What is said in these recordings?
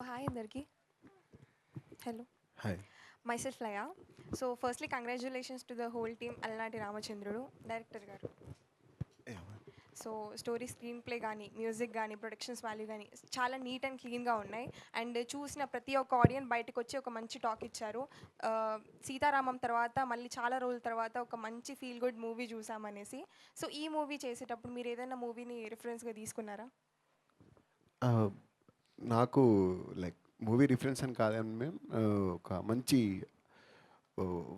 Hi, Andarki. Hello. Hi. Myself Laya. So, firstly, congratulations to the whole team, Alanati Ramachandrudu, director garu. So story screen play కానీ music కానీ productions value కానీ చాలా neat and క్లీన్గా ఉన్నాయి. And చూసిన ప్రతి ఒక్క ఆడియన్ బయటకు వచ్చి ఒక మంచి టాక్ ఇచ్చారు. ఆ, సీతారామం తర్వాత మళ్ళీ చాలా రోజుల తర్వాత ఒక మంచి ఫీల్ గుడ్ మూవీ చూసామనేసి. సో ఈ మూవీ చేసేటప్పుడు మీరు ఏదైనా మూవీని రిఫరెన్స్గా తీసుకున్నారా? నాకు లైక్ మూవీ రిఫరెన్స్ అని కాదని మేము ఒక మంచి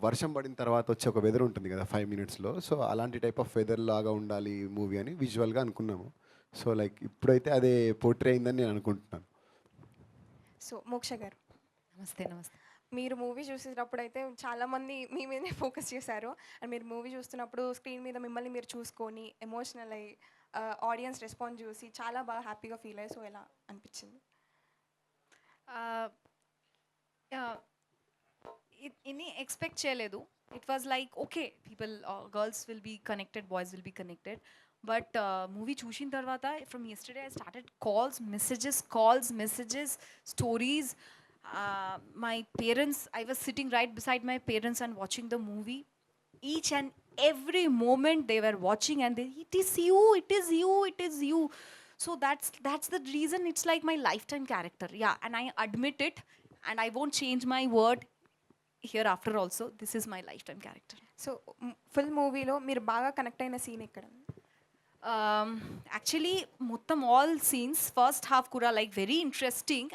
వర్షం పడిన తర్వాత వచ్చే ఒక వెదర్ ఉంటుంది కదా 5 మినిట్స్లో. సో అలాంటి టైప్ ఆఫ్ వెదర్ లాగా ఉండాలి మూవీ అని విజువల్గా అనుకున్నాము. సో లైక్ ఇప్పుడైతే అదే పోర్ట్రే అయిందని నేను అనుకుంటున్నాను. సో మోక్ష గారు, నమస్తే నమస్తే. మీరు మూవీ చూసేటప్పుడు అయితే చాలామంది మీ మీదనే ఫోకస్ చేశారు. అండ్ మీరు మూవీ చూస్తున్నప్పుడు స్క్రీన్ మీద మిమ్మల్ని మీరు చూసుకొని ఎమోషనల్ అయ్యి ఆడియన్స్ రెస్పాన్స్ చూసి చాలా బాగా హ్యాపీగా ఫీల్ అయ్యి. సో ఎలా అనిపించింది? ఇన్ని ఎక్స్పెక్ట్ చేయలేదు. It was like okay, people girls will be connected, boys will be connected. But movie చూసిన తర్వాత from yesterday I started calls, messages, stories. My parents, I was sitting right beside my parents and watching the movie. Each and every moment they were watching and they, it is you, it is you, it is you. So that's the reason it's like my lifetime character. Yeah, and I admit it, and I won't change my word hereafter also. This is my lifetime character. So full మూవీలో మీరు బాగా connect అయిన scene ఎక్కడ? Actually మొత్తం all scenes first half కూడా like very interesting,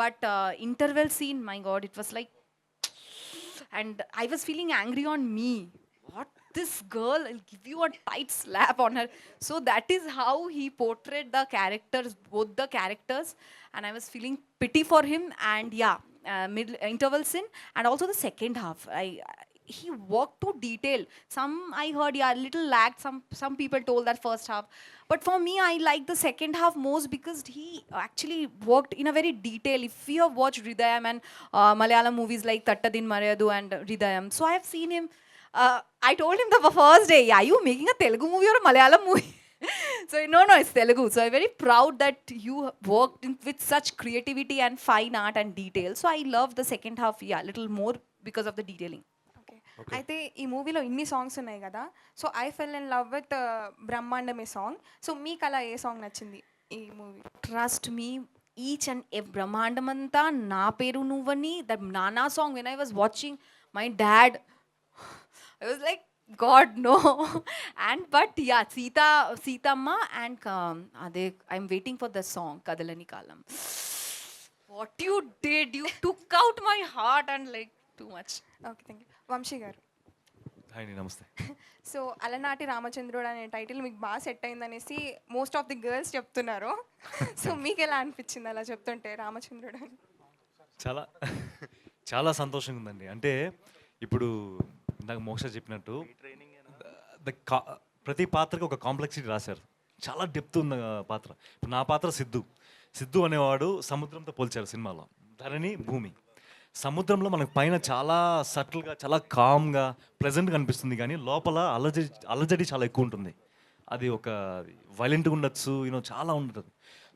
but interval scene, my god, it was like, and I was feeling angry on me. What, this girl, I'll give you a tight slap on her. So that is how he portrayed the characters, both the characters, and I was feeling pity for him. And yeah, middle interval scene and also the second half, he worked to detail. Some I heard, yeah, little lagged. Some people told that first half, but for me I like the second half most because he actually worked in a very detail. If you have watched Hridayam and Malayalam movies like Tattadin Marayadu and Hridayam, so I have seen him. I told him the first day, yeah, you making a Telugu movie or a Malayalam movie? So no, it's Telugu. So I'm very proud that you worked with such creativity and fine art and detail. So I love the second half, yeah, little more because of the detailing. Okay. అయితే ఈ మూవీలో ఇన్ని songs ఉన్నాయి కదా. So I fell in love with బ్రహ్మాండమే song. So మీకు అలా ఏ సాంగ్ నచ్చింది ఈ movie? Trust me, each and every Brahmandamanta Na Peru Nuvani, that Nana song, when I was watching my dad, I was like, God, no. And but yeah, Seethamma and Ade, I'm waiting for the song Kadalani Kalam. What you did, you took out my heart and like too much. Okay, thank you. Vamsi garu, hi అండి, నమస్తే. So అలనాటి రామచంద్రుడు అనే title మీకు బాగా set అయిందనేసి most of the girls చెప్తున్నారు. So మీకు ఎలా అనిపించింది అలా చెప్తుంటే రామచంద్రుడు అని? చాలా చాలా సంతోషంగా ఉందండి. అంటే ఇప్పుడు ఇందాక మోక్ష చెప్పినట్టు ప్రతి పాత్రకి ఒక కాంప్లెక్సిటీ రాశారు. చాలా డెప్త్ ఉన్న పాత్ర. ఇప్పుడు నా పాత్ర సిద్ధు అనేవాడు సముద్రంతో పోల్చారు సినిమాలో. ధరణి భూమి. సముద్రంలో మనకు పైన చాలా సటిల్గా, చాలా కామ్గా, ప్లెజెంట్గా అనిపిస్తుంది, కానీ లోపల అలజడి చాలా ఎక్కువ ఉంటుంది. అది ఒక వైలెంట్గా ఉండొచ్చు, చాలా ఉంటుంది.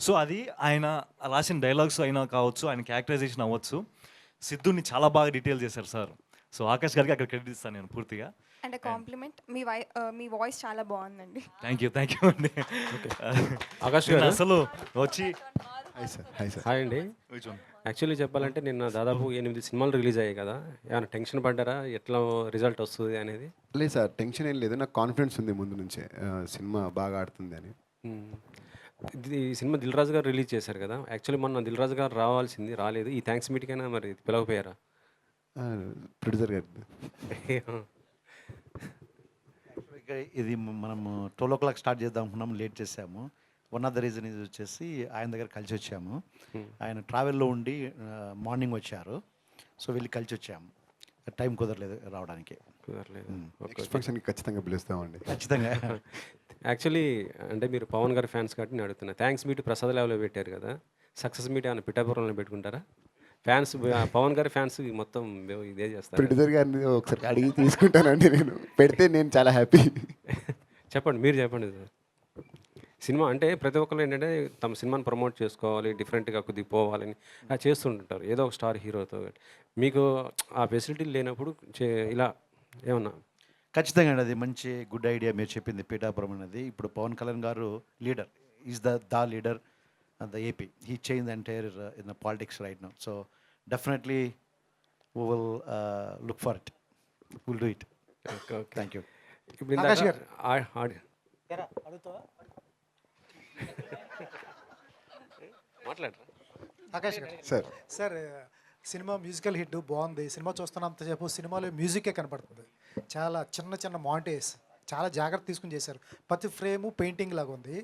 సో అది ఆయన రాసిన డైలాగ్స్ అయినా కావచ్చు, ఆయన క్యారెక్టరైజేషన్ అవ్వచ్చు, సిద్ధుని చాలా బాగా డీటెయిల్ చేశారు సార్. సో ఆకాష్ గారికి అక్కడ క్రెడిట్ ఇస్తాను నేను పూర్తిగా. అండ్ కాంప్లిమెంట్, మీ వాయిస్ చాలా బాగుందండి. థ్యాంక్ యూ అండి. ఆకాష్ గారు అసలు వచ్చి హాయ్ సార్. హాయ్ అండి. యాక్చువల్లీ చెప్పాలంటే నిన్న దాదాపు 8 సినిమాలు రిలీజ్ అయ్యాయి కదా, ఏమైనా టెన్షన్ పడ్డారా ఎట్లా రిజల్ట్ వస్తుంది అనేది? లేదు సార్, టెన్షన్ ఏం లేదు. నాకు కాన్ఫిడెన్స్ ఉంది ముందు నుంచే సినిమా బాగా ఆడుతుంది అని. ఈ సినిమా దిల్ రాజు గారు రిలీజ్ చేశారు కదా, యాక్చువల్లీ మొన్న దిల్ రాజు గారు రావాల్సింది, రాలేదు. ఈ థ్యాంక్స్ మీటింగ్ అయినా మరి పిలవపోయారా? ప్రొడ్యూసర్ గారు ఇది మనము 12 o'clock స్టార్ట్ చేద్దాం అనుకున్నాం, లేట్ చేసాము. వన్ ఆఫ్ ద రీజన్ ఇది వచ్చేసి ఆయన దగ్గర కలిసి వచ్చాము. ఆయన ట్రావెల్లో ఉండి మార్నింగ్ వచ్చారు. సో వెళ్ళి కలిసి వచ్చాము. టైం కుదరలేదు రావడానికి. కుదరలేదు. నెక్స్ట్ ఫంక్షన్కి ఖచ్చితంగా పిలుస్తామండి. ఖచ్చితంగా. యాక్చువల్లీ అంటే మీరు పవన్ గారి ఫ్యాన్స్ కాబట్టి నేను అడుగుతున్నా, థ్యాంక్స్ మీట్ ప్రసాద్ లేవలో పెట్టారు కదా, సక్సెస్ మీట్ ఏమైనా పిఠాపురంలో పెట్టుకుంటారా? ఫ్యాన్స్, పవన్ గారి ఫ్యాన్స్ మొత్తం ఇదే చేస్తారు. ప్రొడ్యూసర్ గారిని ఒకసారి అడిగి తీసుకుంటానండి. నేను పెడితే నేను చాలా హ్యాపీ. చెప్పండి, మీరు చెప్పండి సార్. సినిమా అంటే ప్రతి ఒక్కరు ఏంటంటే తమ సినిమాని ప్రమోట్ చేసుకోవాలి, డిఫరెంట్గా కొద్దిగా పోవాలని చేస్తుంటారు ఏదో ఒక స్టార్ హీరోతో. మీకు ఆ ఫెసిలిటీ లేనప్పుడు ఇలా ఏమన్నా? ఖచ్చితంగా అండి, అది మంచి గుడ్ ఐడియా మీరు చెప్పింది. పీఠాపురం అనేది ఇప్పుడు పవన్ కళ్యాణ్ గారు leader, is the leader the AP. He change entire in the politics right now. So definitely we will look for it, will do it. Okay, okay. Thank you. ఇప్పుడు ఆకాష్ ఇందాక గారు. మాట్లాడరా? ఆకాష్ గారు. Sir sir, cinema musical hit బాగుంది. Cinema చూస్తున్నంతసేపు సినిమాలో మ్యూజికే కనపడుతుంది. చాలా చిన్న చిన్న మాంటేజ్ చాలా జాగ్రత్త తీసుకుని చేశారు. ప్రతి ఫ్రేము పెయింటింగ్ లాగా ఉంది.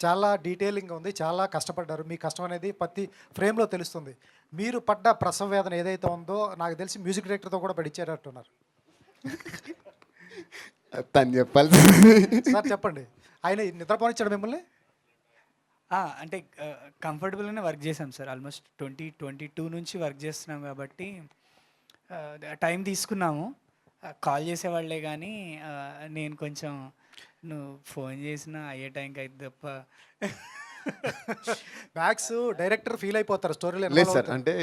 చాలా డీటెయిలింగ్గా ఉంది. చాలా కష్టపడ్డారు. మీ కష్టం అనేది ప్రతి ఫ్రేమ్లో తెలుస్తుంది. మీరు పడ్డ ప్రసవ వేదన ఏదైతే ఉందో నాకు తెలిసి మ్యూజిక్ డైరెక్టర్తో కూడా పడిచ్చేటట్టున్నారు. తను చెప్పాలి. సార్ చెప్పండి, ఆయన నిద్రపోనిచ్చాడు మిమ్మల్ని? అంటే కంఫర్టబుల్గానే వర్క్ చేసాం సార్. ఆల్మోస్ట్ 2022 నుంచి వర్క్ చేస్తున్నాం కాబట్టి టైం తీసుకున్నాము. కాల్ చేసేవాళ్ళే కానీ నేను కొంచెం నువ్వు ఫోన్ చేసినా అయ్యే టైంకి అయితే తప్ప. మ్యాక్స్ డైరెక్టర్ ఫీల్ అయిపోతారు స్టోరీలో. లేదు సార్, అంటే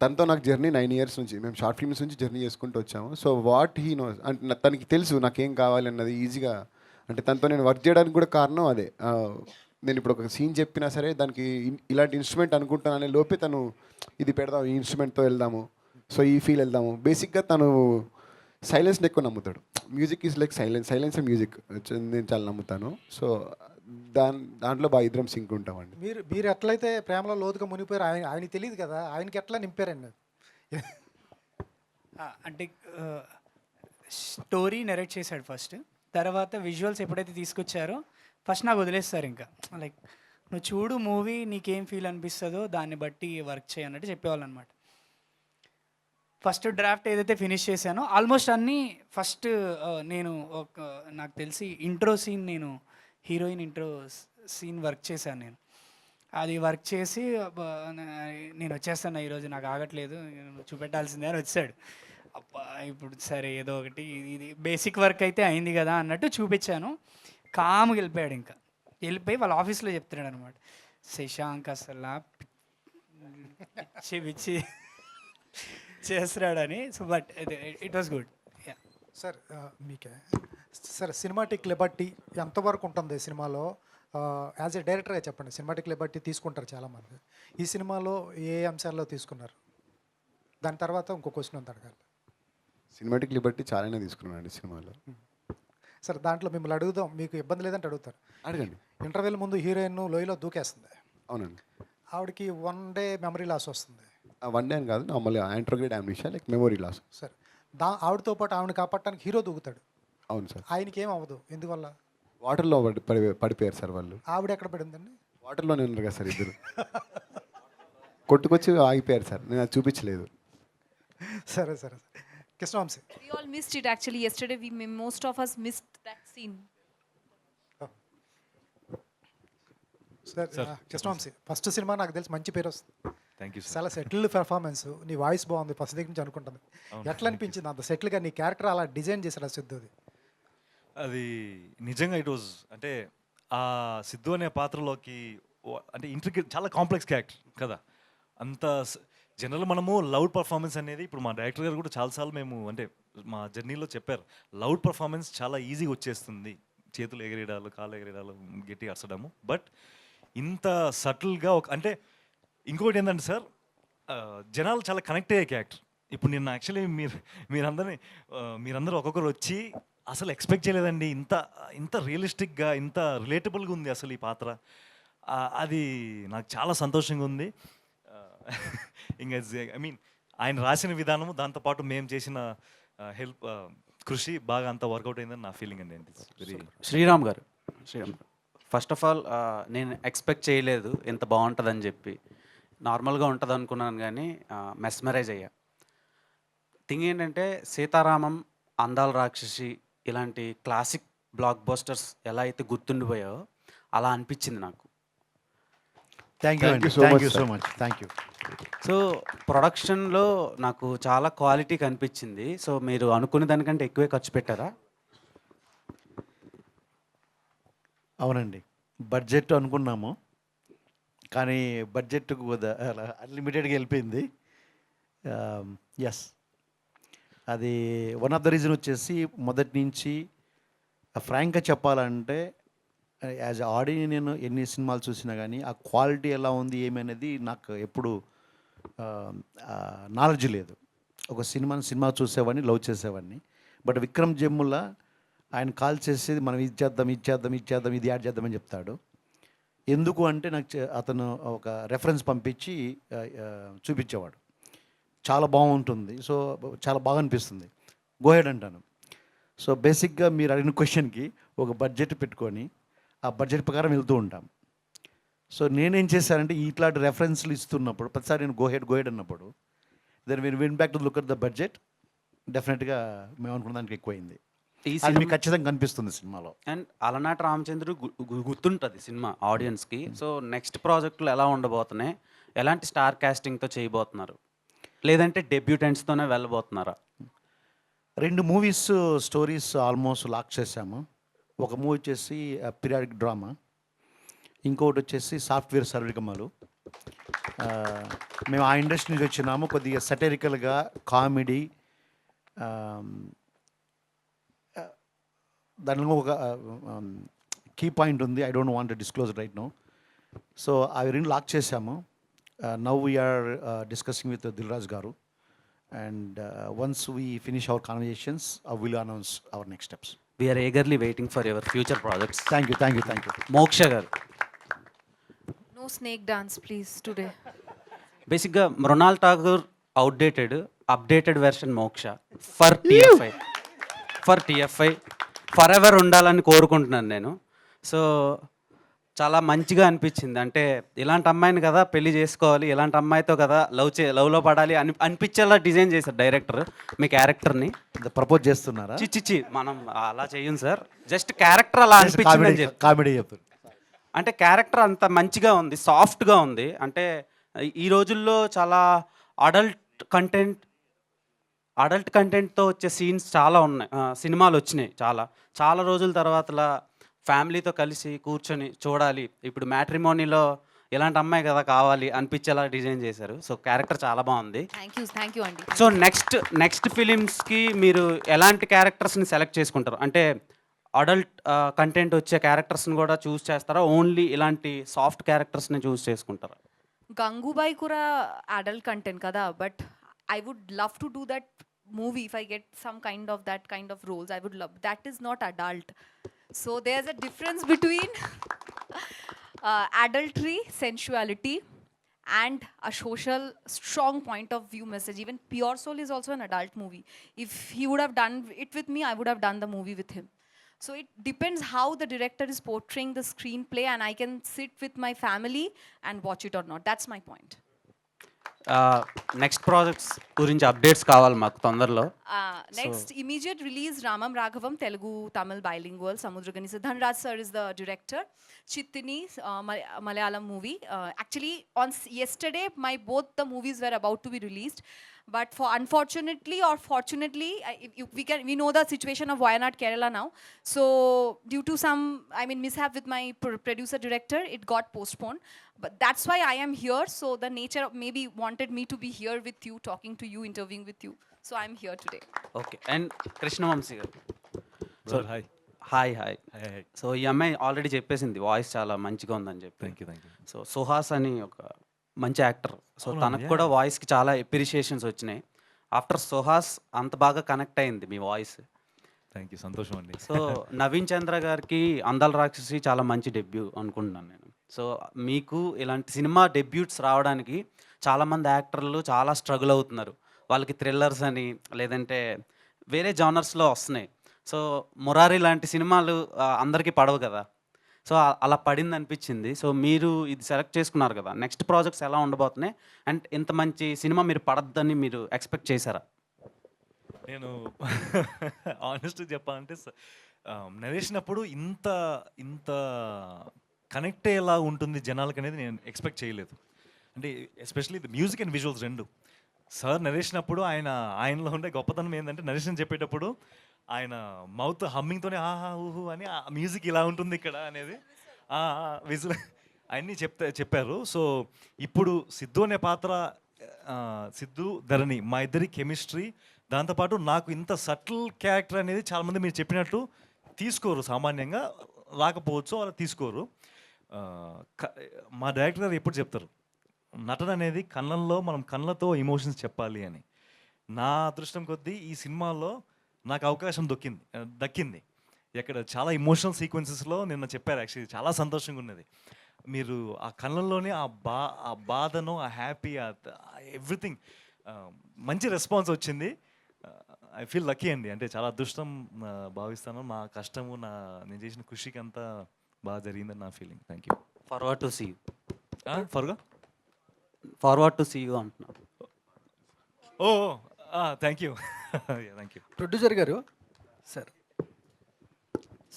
తనతో నాకు జర్నీ 9 years నుంచి, మేము షార్ట్ ఫిల్మ్స్ నుంచి జర్నీ చేసుకుంటూ వచ్చాము. సో వాట్ హీ నోస్ అంటే తనకి తెలుసు నాకేం కావాలి అన్నది ఈజీగా. అంటే తనతో నేను వర్క్ చేయడానికి కూడా కారణం అదే. నేను ఇప్పుడు ఒక సీన్ చెప్పినా సరే దానికి ఇలాంటి ఇన్స్ట్రుమెంట్ అనుకుంటాను అనే లోపే తను ఇది పెడదాం, ఈ ఇన్స్ట్రుమెంట్తో వెళ్దాము, సో ఈ ఫీల్ వెళ్దాము. బేసిక్గా తను సైలెన్స్ని ఎక్కువ నమ్ముతాడు. Music is like silence music నేను చాలా నమ్ముతాను. సో దాంట్లో బాగా ఇద్దరం సింక్ ఉంటామండి. మీరు ఎట్లయితే ప్రేమలో లోతుగా మునిగిపోయారు, ఆయనకి తెలియదు కదా, ఆయనకి ఎట్లా నింపారండి? అంటే స్టోరీ నెరేట్ చేశాడు ఫస్ట్, తర్వాత విజువల్స్ ఎప్పుడైతే తీసుకొచ్చారో ఫస్ట్ నాకు వదిలేస్తారు. ఇంకా లైక్ నువ్వు చూడు మూవీ, నీకేం ఫీల్ అనిపిస్తుందో దాన్ని బట్టి వర్క్ చేయన్నట్టు చెప్పేవాళ్ళు అనమాట. ఫస్ట్ డ్రాఫ్ట్ ఏదైతే ఫినిష్ చేశానో ఆల్మోస్ట్ అన్నీ ఫస్ట్ నేను నాకు తెలిసి ఇంట్రో సీన్, నేను హీరోయిన్ ఇంట్రో సీన్ వర్క్ చేశాను. నేను అది వర్క్ చేసి నేను వచ్చేస్తాను ఈరోజు, నాకు ఆగట్లేదు, చూపెట్టాల్సిందే అని వచ్చాడు. అబ్బా ఇప్పుడు సరే ఏదో ఒకటి, ఇది బేసిక్ వర్క్ అయితే అయింది కదా అన్నట్టు చూపించాను. కామ్గా వెళ్ళిపోయాడు. ఇంకా వెళ్ళిపోయి వాళ్ళ ఆఫీస్లో చెప్తున్నాడు అనమాట, శశాంక్ అసలు పిచ్చి చేస్తున్నాడని. So but it was good. Sir మీకే సార్, సినిమాటిక్ లిబర్టీ ఎంతవరకు ఉంటుంది సినిమాలో? యాజ్ ఏ డైరెక్టర్గా చెప్పండి. సినిమాటిక్ లిబర్టీ తీసుకుంటారు చాలామంది. ఈ సినిమాలో ఏ అంశాల్లో తీసుకున్నారు? దాని తర్వాత ఇంకో క్వశ్చన్ ఉంది అడగాలి. సినిమాటిక్ లిబర్టీ చాలానే తీసుకున్నానండి సినిమాలో. సార్ దాంట్లో మిమ్మల్ని అడుగుదాం, మీకు ఇబ్బంది లేదంటే అడుగుతారు. అడగండి. ఇంటర్వెల్ ముందు హీరోయిన్ లోయలో దూకేస్తుంది. అవునండి. ఆవిడకి 1 day మెమరీ లాస్ వస్తుంది. 1 day అని కాదు, నార్మల్గా anterograde amnesia like memory loss. Sir ఆవిడతో పాటు ఆవిడని కాపాడటానికి హీరో దూకుతాడు. అవును సార్. ఆయనకి ఏం అవ్వదు, ఎందువల్ల? వాటర్లో పడిపోయారు సార్ వాళ్ళు. ఆవిడ ఎక్కడ పడిందండి? వాటర్లోనే ఉన్నారు కదా సార్ ఇద్దరు. కొట్టుకొచ్చి ఆగిపోయారు సార్, నేను అది చూపించలేదు. సరే సరే Krishna Vamsi. We all missed it actually yesterday. Most of us missed that scene. Sir Krishna Vamsi, first cinema నాకు తెలిసి మంచి పేరు వస్తుంది. Thank you sir. చాలా సెటిల్డ్ పెర్ఫార్మెన్స్. నీ వాయిస్ బాగుంది, ఫస్ట్ దగ్గర నుంచి అనుకుంటుంది. ఎట్లా అనిపించింది అంత సెటిల్గా నీ క్యారెక్టర్ అలా డిజైన్ చేశారు సిద్ధుది? అది నిజంగా ఇట్ వాజ్ అంటే ఆ సిద్ధు అనే పాత్రలోకి అంటే ఇంట్రికేట్, చాలా కాంప్లెక్స్ క్యారెక్టర్ కదా. అంత జనరల్ మనము లౌడ్ పర్ఫార్మెన్స్ అనేది ఇప్పుడు మా డైరెక్టర్ గారు కూడా చాలాసార్లు మేము అంటే మా జర్నీలో చెప్పారు, లౌడ్ పర్ఫార్మెన్స్ చాలా ఈజీగా వచ్చేస్తుంది, చేతులు ఎగరేయడాలు, కాళ్ళు ఎగరేయడాలు, గట్టి అరచడము. బట్ ఇంత సటిల్గా ఒక అంటే ఇంకొకటి ఏంటంటే సార్, జనాలు చాలా కనెక్ట్ అయ్యే క్యారెక్టర్. ఇప్పుడు నిన్న యాక్చువల్లీ మీరందరూ ఒక్కొక్కరు వచ్చి అసలు ఎక్స్పెక్ట్ చేయలేదండి, ఇంత ఇంత రియలిస్టిక్గా, ఇంత రిలేటబుల్గా ఉంది అసలు ఈ పాత్ర. అది నాకు చాలా సంతోషంగా ఉంది. ఇంకా ఐ మీన్ ఆయన రాసిన విధానము, దాంతోపాటు మేము చేసిన హెల్ప్ కృషి బాగా అంత వర్కౌట్ అయిందని నా ఫీలింగ్ అండి. వెరీ శ్రీరామ్ గారు, ఫస్ట్ ఆఫ్ ఆల్ నేను ఎక్స్పెక్ట్ చేయలేదు ఇంత బాగుంటుందని చెప్పి. నార్మల్గా ఉంటుంది అనుకున్నాను కానీ మెస్మరైజ్ అయ్యా. థింగ్ ఏంటంటే సీతారామం, అందాల రాక్షసి ఇలాంటి క్లాసిక్ బ్లాక్ బస్టర్స్ ఎలా అయితే గుర్తుండిపోయాయో అలా అనిపించింది నాకు. Thank you Thank you so thank much, you so sir. Much. Thank you. So ప్రొడక్షన్లో నాకు చాలా క్వాలిటీ కనిపించింది. సో మీరు అనుకునే దానికంటే ఎక్కువే ఖర్చు పెట్టారా? అవునండి, బడ్జెట్ అనుకున్నాము, కానీ బడ్జెట్ అన్లిమిటెడ్గా వెళ్ళిపోయింది. ఎస్, అది వన్ ఆఫ్ ద రీజన్ వచ్చేసి మొదటి నుంచి ఫ్రాంక్గా చెప్పాలంటే యాజ్ ఆడియన్ నేను ఎన్ని సినిమాలు చూసినా కానీ ఆ క్వాలిటీ ఎలా ఉంది ఏమి అనేది నాకు ఎప్పుడు నాలెడ్జ్ లేదు. ఒక సినిమా చూసేవాడిని, లవ్ చేసేవాడిని. బట్ విక్రమ్ జమ్ముల ఆయన కాల్ చేసేది మనం ఇది చేద్దాం, ఇది యాడ్ చేద్దామని చెప్తాడు. ఎందుకు అంటే నాకు అతను ఒక రెఫరెన్స్ పంపించి చూపించేవాడు, చాలా బాగుంటుంది, సో చాలా బాగా అనిపిస్తుంది, గోహెడ్ అంటాను. సో బేసిక్గా మీరు అడిగిన క్వశ్చన్కి ఒక బడ్జెట్ పెట్టుకొని ఆ బడ్జెట్ ప్రకారం వెళ్తూ ఉంటాం. సో నేనేం చేశానంటే ఇట్లాంటి రెఫరెన్స్లు ఇస్తున్నప్పుడు ప్రతిసారి నేను గోహెడ్ అన్నప్పుడు దెన్ మీరు win back to look at the budget, డెఫినెట్గా మేము అనుకున్న దానికి ఎక్కువైంది. ఈ అది సినిమా మీకు ఖచ్చితంగా కనిపిస్తుంది సినిమాలో. అండ్ అలనాటి రామచంద్రుడు గుర్తుంటుంది సినిమా ఆడియన్స్కి. సో నెక్స్ట్ ప్రాజెక్టులు ఎలా ఉండబోతున్నాయి, ఎలాంటి స్టార్ కాస్టింగ్తో చేయబోతున్నారు, లేదంటే డెబ్యూటెంట్స్తోనే వెళ్ళబోతున్నారా? 2 మూవీస్ స్టోరీస్ ఆల్మోస్ట్ లాక్ చేశాము. ఒక మూవీ వచ్చేసి పీరియాడిక్ డ్రామా, ఇంకొకటి వచ్చేసి సాఫ్ట్వేర్ సర్వికమలు. మేము ఆ ఇండస్ట్రీ నుంచి వచ్చినాము, కొద్దిగా సటరికల్గా కామెడీ, దానిలో ఒక కీ పాయింట్ ఉంది, I don't want to disclose right now. So అవి 2 లాక్ చేశాము. Now we're discussing with Dilraj గారు, and once we finish our conversations will announce our next steps. We're eagerly waiting for your future projects. Thank you. Moksha గారు, No snake dance, please, today. బేసిక్గా Mrunal Thakur outdated, updated version Moksha for TFI forever ఉండాలని కోరుకుంటున్నాను నేను. So చాలా మంచిగా అనిపించింది. అంటే ఇలాంటి అమ్మాయిని కదా పెళ్లి చేసుకోవాలి, ఇలాంటి అమ్మాయితో కదా లవ్లో పడాలి అనిపించేలా డిజైన్ చేశారు డైరెక్టర్ మీ క్యారెక్టర్ని. ప్రపోజ్ చేస్తున్నారా? చిచ్చి మనం అలా చెయ్యం సార్, జస్ట్ క్యారెక్టర్ అలా అనిపించింది అని చెప్పి. కామెడీ చెప్పు. అంటే క్యారెక్టర్ అంత మంచిగా ఉంది, సాఫ్ట్గా ఉంది. అంటే ఈ రోజుల్లో చాలా అడల్ట్ కంటెంట్తో వచ్చే సీన్స్ చాలా ఉన్నాయి, సినిమాలు వచ్చినాయి చాలా రోజుల తర్వాత ఫ్యామిలీతో కలిసి కూర్చొని చూడాలి. ఇప్పుడు మ్యాట్రిమోనీలో ఇలాంటి అమ్మాయి కదా కావాలి అనిపించేలా డిజైన్ చేశారు. సో క్యారెక్టర్ చాలా బాగుంది. థ్యాంక్ యూ అండి. సో నెక్స్ట్ ఫిలిమ్స్కి మీరు ఎలాంటి క్యారెక్టర్స్ని సెలెక్ట్ చేసుకుంటారు? అంటే అడల్ట్ కంటెంట్ వచ్చే క్యారెక్టర్స్ని కూడా చూస్ చేస్తారా, ఓన్లీ ఇలాంటి సాఫ్ట్ క్యారెక్టర్స్ని చూస్ చేసుకుంటారా? గంగూబాయ్ కూడా అడల్ట్ కంటెంట్ కదా, but I would love to do that movie if I get some kind of that kind of roles. I would love. That is not adult. So there's a difference between adultery, sensuality, and a social strong point of view message. Even Pure Soul is also an adult movie. If he would have done it with me, I would have done the movie with him. So it depends how the director is portraying the screenplay, and I can sit with my family and watch it or not. That's my point. Next projects గురించి updates కావాలి మాకు తొందరలో. Next immediate release Ramam Raghavam, Telugu Tamil bilingual. Samudragani Dhanraj sir is the director. Chittini Malayalam movie. Actually on yesterday both the movies were about to be released, but unfortunately or fortunately we know the situation of Wayanad Kerala now. So due to some mishap with my producer director, it got postponed. But that's why I am here. So the nature maybe wanted me to be here with you, talking to you, interviewing with you. So I'm here today. Okay. And Krishna Vamsi గారు, so hi. Hi. So ఈ అమ్మాయి already చెప్పేసింది voice చాలా మంచిగా ఉందని చెప్పి. Thank you. So Suhas అని ఒక మంచి యాక్టర్. సో తనకు కూడా వాయిస్కి చాలా అప్రిషియేషన్స్ వచ్చినాయి. ఆఫ్టర్ సుహాస్ అంత బాగా కనెక్ట్ అయింది మీ వాయిస్. థ్యాంక్ యూ, సంతోషం అండి. సో నవీన్ చంద్ర గారికి అందాల రాక్షసి చాలా మంచి డెబ్యూ అనుకుంటున్నాను నేను. సో మీకు ఇలాంటి సినిమా డెబ్యూట్స్ రావడానికి చాలామంది యాక్టర్లు చాలా స్ట్రగుల్ అవుతున్నారు. వాళ్ళకి థ్రిల్లర్స్ అని లేదంటే వేరే జానర్స్లో వస్తున్నాయి. సో మురారి లాంటి సినిమాలు అందరికీ పడవు కదా. సో అలా పడింది అనిపించింది. సో మీరు ఇది సెలెక్ట్ చేసుకున్నారు కదా, నెక్స్ట్ ప్రాజెక్ట్స్ ఎలా ఉండబోతున్నాయి అండ్ ఇంత మంచి సినిమా మీరు పడద్దని మీరు ఎక్స్పెక్ట్ చేశారా? నేను ఆనెస్ట్ చెప్పాలంటే నరేషన్ అప్పుడు ఇంత కనెక్ట్ అయ్యేలా ఉంటుంది జనాలకి అనేది నేను ఎక్స్పెక్ట్ చేయలేదు. అంటే especially the music and visuals రెండు. సార్ నరేషన్ అప్పుడు ఆయనలో ఉండే గొప్పతనం ఏంటంటే నరేషన్ చెప్పేటప్పుడు ఆయన మౌత్ హమ్మింగ్తోనే ఆహా ఊహు అని ఆ మ్యూజిక్ ఇలా ఉంటుంది ఇక్కడ అనేది విజువల్ అన్నీ చెప్పారు. సో ఇప్పుడు సిద్ధు అనే పాత్ర, సిద్ధు ధరణి మా ఇద్దరి కెమిస్ట్రీ, దాంతోపాటు నాకు ఇంత సటిల్ క్యారెక్టర్ అనేది చాలామంది మీరు చెప్పినట్టు తీసుకోరు, సామాన్యంగా రాకపోవచ్చు, అలా తీసుకోరు. ఆ, మా డైరెక్టర్ గారు ఎప్పుడు చెప్తారు, నటన అనేది కళ్ళల్లో, మనం కళ్ళతో ఎమోషన్స్ చెప్పాలి అని. నా అదృష్టం కొద్దీ ఈ సినిమాలో నాకు అవకాశం దక్కింది. ఇక్కడ చాలా ఇమోషనల్ సీక్వెన్సెస్లో నిన్న చెప్పారు, యాక్చువల్లీ చాలా సంతోషంగా ఉన్నది. మీరు ఆ కళ్ళల్లోనే ఆ బాధను, ఆ హ్యాపీ, ఎవ్రీథింగ్ మంచి రెస్పాన్స్ వచ్చింది. ఐ ఫీల్ లక్కీ అండి, అంటే చాలా అదృష్టం భావిస్తాను. నా కష్టము, నేను చేసిన కృషికి అంతా బాగా జరిగిందని నా feeling. Thank you. Forward to see you. Forward to see you అంటున్నాను. Oh thank you. Thank you. Producer గారు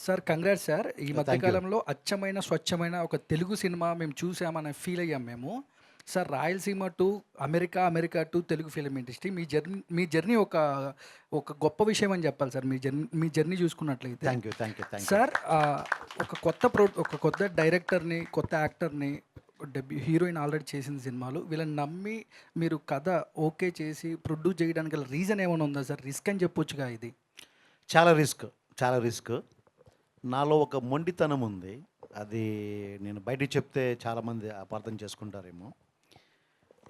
సార్ కంగ్రాట్స్ సార్. ఈ మధ్యకాలంలో అచ్చమైన స్వచ్ఛమైన ఒక తెలుగు సినిమా మేము చూసామని ఫీల్ అయ్యాం మేము. Sir Rayalaseema to America to Telugu film industry me journey ఒక గొప్ప విషయం అని చెప్పాలి సార్. మీ జర్నీ చూసుకున్నట్లయితే థ్యాంక్ యూ. సార్ ఒక కొత్త డైరెక్టర్ని, కొత్త యాక్టర్ని, హీరోయిన్ ఆల్రెడీ చేసిన సినిమాలు, వీళ్ళని నమ్మి మీరు కథ ఓకే చేసి ప్రొడ్యూస్ చేయడానికి గల రీజన్ ఏమైనా ఉందా సార్? రిస్క్ అని చెప్పొచ్చుగా ఇది. చాలా రిస్క్. నాలో ఒక మొండితనం ఉంది, అది నేను బయటికి చెప్తే చాలామంది అపార్థం చేసుకుంటారేమో.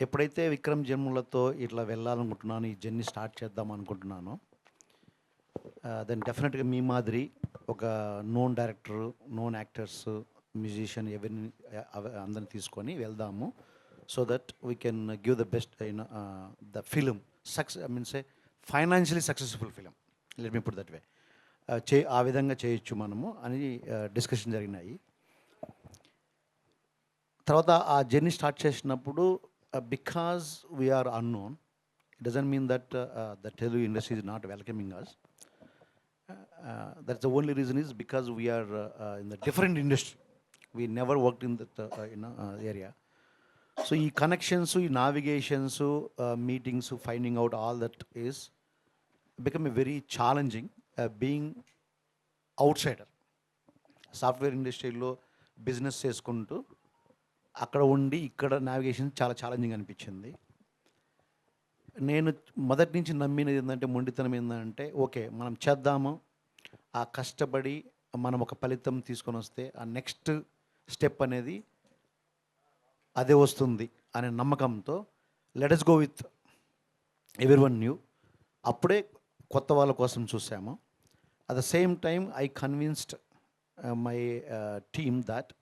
ఎప్పుడైతే విక్రమ్ జన్మలతో ఇట్లా వెళ్ళాలనుకుంటున్నాను, ఈ జర్నీ స్టార్ట్ చేద్దాం అనుకుంటున్నాను, దెన్ డెఫినెట్గా మీ మాదిరి ఒక known director, known actors, musician ఎవరిని అందరిని తీసుకొని వెళ్దాము. So that we can give the best the film financially successful film, let me put that way. ఆ విధంగా చేయొచ్చు మనము అని డిస్కషన్ జరిగినాయి. తర్వాత ఆ జర్నీ స్టార్ట్ చేసినప్పుడు because we are unknown, it doesn't mean that the Telugu industry is not welcoming us. That's the only reason is because we are in the different industry, we never worked in that area. So ఈ connections, ఈ navigations, meetings, finding out all that is become a very challenging being out cider. Software ఇండస్ట్రీలో business చేసుకుంటూ అక్కడ ఉండి ఇక్కడ navigation చాలా challenging అనిపించింది. నేను మొదటి నుంచి నమ్మినది ఏంటంటే, మొండితనం ఏంటంటే, ఓకే మనం చేద్దాము, ఆ కష్టపడి మనం ఒక ఫలితం తీసుకొని వస్తే ఆ నెక్స్ట్ స్టెప్ అనేది అదే వస్తుంది అనే నమ్మకంతో let us go with everyone new. అప్పుడే కొత్త వాళ్ళ కోసం చూసాము. At the same time I convinced my team that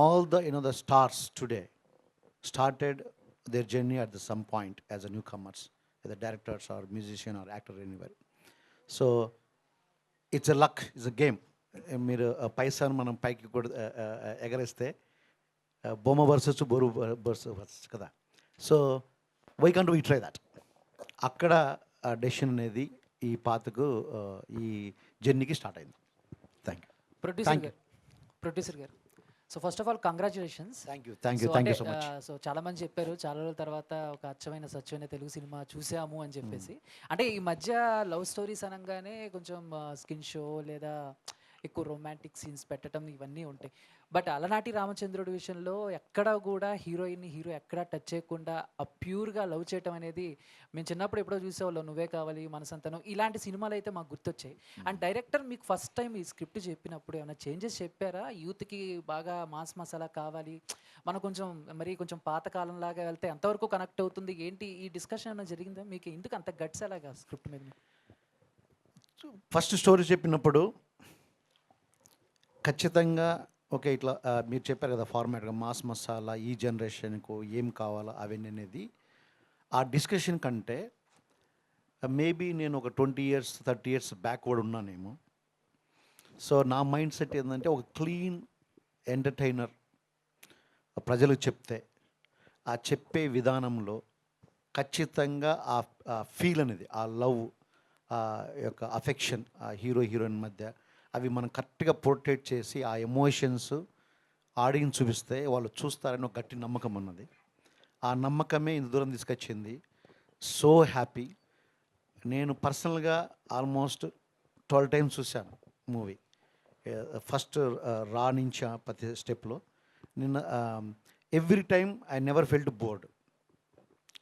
all the stars today started their journey at some point as a newcomers, either directors or musician or actor anywhere. So it's a luck, it's a game. మీరు పైసాను మనం పైకి కూడా ఎగరేస్తే బొమ్మ versus బొరు versus కదా. So why can't we try that. అక్కడ decision అనేది ఈ పాతకు ఈ జర్నీకి స్టార్ట్ అయింది. Thank you. Producer garu, so first of all congratulations. Thank you so much. So చాలా మంది చెప్పారు చాలా రోజుల తర్వాత ఒక అచ్చమైన స్వచ్ఛమైన తెలుగు సినిమా చూసాము అని చెప్పేసి. అంటే ఈ మధ్య లవ్ స్టోరీస్ అనగానే కొంచెం స్కిన్ షో లేదా ఎక్కువ రొమాంటిక్ సీన్స్ పెట్టడం ఇవన్నీ ఉంటాయి. బట్ అలనాటి రామచంద్రుడి విషయంలో ఎక్కడా కూడా హీరో ఎక్కడా టచ్ చేయకుండా ఆ ప్యూర్గా లవ్ చేయటం అనేది మేము చిన్నప్పుడు ఎప్పుడో చూసేవాళ్ళం. నువ్వే కావాలి, మనసంతనం, ఇలాంటి సినిమాలు అయితే మాకు గుర్తొచ్చాయి. అండ్ డైరెక్టర్ మీకు ఫస్ట్ టైం ఈ స్క్రిప్ట్ చెప్పినప్పుడు ఏమైనా చేంజెస్ చెప్పారా? యూత్కి బాగా మాస్ మసాలా కావాలి, మనం కొంచెం పాతకాలంలాగా వెళ్తే ఎంతవరకు కనెక్ట్ అవుతుంది, ఏంటి ఈ డిస్కషన్ ఏమైనా జరిగిందా? మీకు ఎందుకు అంత గట్స్ అలాగా స్క్రిప్ట్ మీద? ఫస్ట్ స్టోరీ చెప్పినప్పుడు ఖచ్చితంగా ఓకే ఇట్లా మీరు చెప్పారు కదా ఫార్మాట్గా మాస్ మసాలా, ఈ జనరేషన్కు ఏం కావాలా అవన్నీ అనేది ఆ డిస్కషన్ కంటే మేబీ నేను ఒక 20 years 30 years బ్యాక్వర్డ్ ఉన్నానేమో. సో నా మైండ్ సెట్ ఏంటంటే ఒక క్లీన్ ఎంటర్టైనర్ ప్రజలకు చెప్తే ఆ చెప్పే విధానంలో ఖచ్చితంగా ఆ ఫీల్ అనేది, ఆ లవ్, ఆ యొక్క అఫెక్షన్ ఆ హీరోయిన్ మధ్య అవి మనం కరెక్ట్గా పోర్ట్రేట్ చేసి ఆ ఎమోషన్స్ ఆడియన్స్ చూపిస్తే వాళ్ళు చూస్తారని ఒక గట్టి నమ్మకం ఉన్నది. ఆ నమ్మకమే ఇంత దూరం తీసుకొచ్చింది. So happy. నేను పర్సనల్గా ఆల్మోస్ట్ 12 times చూశాను మూవీ. ఫస్ట్ రా నుంచి ప్రతి స్టెప్లో నిన్న every time I never felt bored,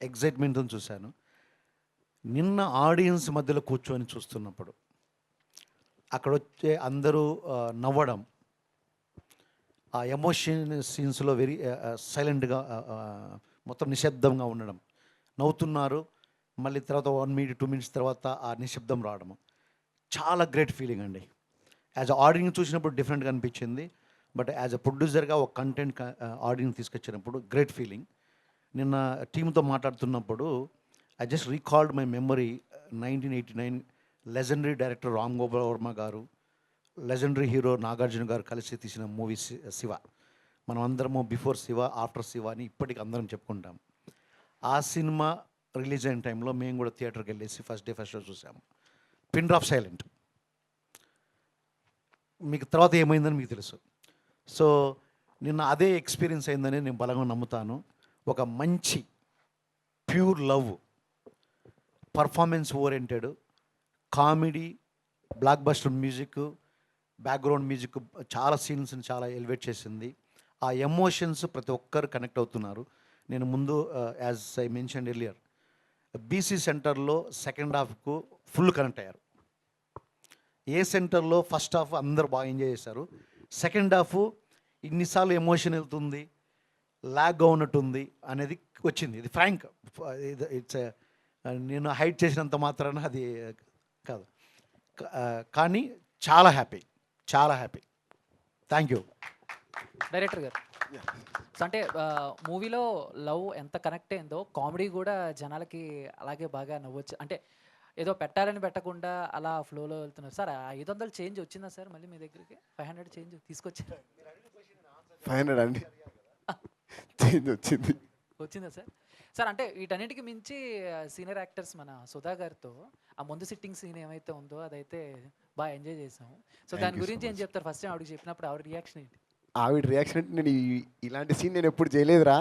ఎగ్జైట్మెంట్తో చూశాను. నిన్న ఆడియన్స్ మధ్యలో కూర్చొని చూస్తున్నప్పుడు అక్కడ వచ్చే అందరూ నవ్వడం, ఆ ఎమోషన్ సీన్స్లో వెరీ సైలెంట్గా మొత్తం నిశ్శబ్దంగా ఉండడం, నవ్వుతున్నారు, మళ్ళీ తర్వాత 1 minute 2 minutes తర్వాత ఆ నిశ్శబ్దం రావడము చాలా గ్రేట్ ఫీలింగ్ అండి. యాజ్ అ ఆడియన్స్ చూసినప్పుడు డిఫరెంట్గా అనిపించింది, బట్ యాజ్ అ ప్రొడ్యూసర్గా ఒక కంటెంట్ ఆడియన్స్ తీసుకొచ్చినప్పుడు గ్రేట్ ఫీలింగ్. నిన్న టీంతో మాట్లాడుతున్నప్పుడు I just recalled my memory 1989 legendary director Ram Gopal Varma గారు, లెజెండరీ హీరో నాగార్జున గారు కలిసి తీసిన మూవీ శివ. మనం అందరము బిఫోర్ శివ ఆఫ్టర్ శివ అని ఇప్పటికి అందరం చెప్పుకుంటాం. ఆ సినిమా రిలీజ్ అయిన టైంలో మేము కూడా థియేటర్కి వెళ్ళేసి ఫస్ట్ షో చూసాము. Pin drop silent. మీకు తర్వాత ఏమైందని మీకు తెలుసు. సో నిన్న అదే ఎక్స్పీరియన్స్ అయిందని నేను బలంగా నమ్ముతాను. ఒక మంచి pure love, performance oriented, comedy, block buster music, background music చాలా సీన్స్ని చాలా ఎలివేట్ చేసింది. ఆ ఎమోషన్స్ ప్రతి ఒక్కరు కనెక్ట్ అవుతున్నారు. నేను ముందు as I mention earlier BC సెంటర్లో సెకండ్ హాఫ్కు ఫుల్ కనెక్ట్ అయ్యారు. ఏ సెంటర్లో ఫస్ట్ హాఫ్ అందరూ బాగా ఎంజాయ్ చేశారు. సెకండ్ హాఫ్ ఇన్నిసార్లు ఎమోషన్ వెళ్తుంది, లాగ్గా ఉన్నట్టుంది అనేది వచ్చింది. ఇది ఫ్రాంక్, ఇట్స్ నేను హైట్ చేసినంత మాత్రాన అది కాదు, కానీ చాలా హ్యాపీ, చాలా happy. Thank you director garu. So అంటే మూవీలో లవ్ ఎంత కనెక్ట్ అయిందో కామెడీ కూడా జనాలకి అలాగే బాగా నవ్వచ్చు. అంటే ఏదో పెట్టాలని పెట్టకుండా అలా ఫ్లోలో వెళ్తున్నారు. సార్ 500 చేంజ్ వచ్చిందా సార్ మళ్ళీ మీ దగ్గరికి? 500 చేంజ్ తీసుకొచ్చారు? 500 అండి చేంజ్ వచ్చింది. వచ్చిందా సార్? సార్ అంటే వీటన్నిటికి మించి సీనియర్ యాక్టర్స్ మన సుధా గారితో ఆ ముందు సిట్టింగ్ సీన్ ఏమైతే ఉందో అదైతే బాగా ఎంజాయ్ చేసాము. సో Thank దాని you so గురించి ఏం much. చెప్తారు? ఫస్ట్ టైం ఆవిడకి చెప్పినప్పుడు ఆవిడ రియాక్షన్ ఏంటి? ఆవిడ రియాక్షన్ అంటే నేను ఇలాంటి సీన్ నేను ఎప్పుడు చేయలేదురా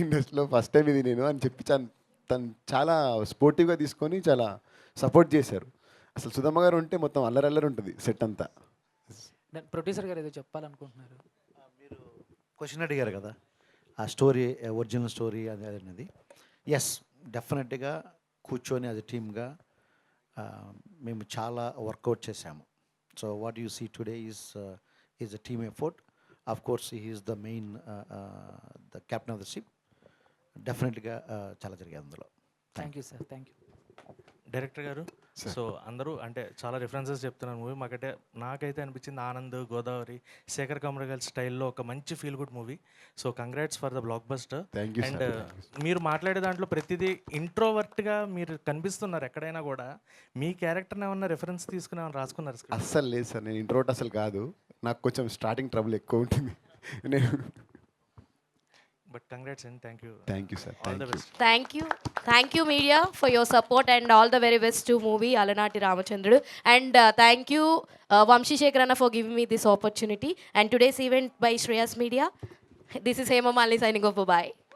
ఇండస్ట్రీలో, ఫస్ట్ టైం ఇది నేను అని చెప్పి తను చాలా స్పోర్టివ్గా తీసుకొని చాలా సపోర్ట్ చేశారు. అసలు సుధమ్మ గారు ఉంటే మొత్తం అల్లరల్లరి ఉంటుంది సెట్ అంతా. ప్రొడ్యూసర్ గారు ఏదో చెప్పాలనుకుంటున్నారు. మీరు క్వశ్చన్ అడిగారు కదా, ఆ స్టోరీ ఒరిజినల్ స్టోరీ అనేది. ఎస్, డెఫినెట్గా కూర్చొని యాజ్ ఎ టీమ్గా మేము చాలా వర్కౌట్ చేశాము. So what you see today is a team effort. Of course he is the main the captain of the ship. డెఫినెట్గా చాలా జరిగాయి అందులో. Thank you sir, thank you. Director garu, so అందరూ అంటే చాలా రిఫరెన్సెస్ చెప్తున్నారు మూవీ. నాకైతే అనిపించింది ఆనంద్, గోదావరి, శేఖర్ కమరగల్ స్టైల్లో ఒక మంచి feel good movie. So congrats for the block buster. Thank you, and sir. మీరు మాట్లాడే దాంట్లో ప్రతిదీ ఇంట్రోవర్ట్గా మీరు కనిపిస్తున్నారు ఎక్కడైనా కూడా. మీ క్యారెక్టర్ని ఏమన్నా రిఫరెన్స్ తీసుకుని ఏమన్నా రాసుకున్నారు స్క్రిప్ట్? అస్సలు లేదు సార్, నేను ఇంట్రోట్ అసలు కాదు. నాకు కొంచెం స్టార్టింగ్ ట్రబుల్ ఎక్కువ ఉంటుంది. నేను but congrats and thank you. Thank you sir, all the thank you. Best. Thank you media for your support and all the very best to movie Alanati Ramachandrudu. And thank you Vamshi Shekharana for giving me this opportunity. And today's event by Shreyas Media. This is Hema Malini signing off. Bye.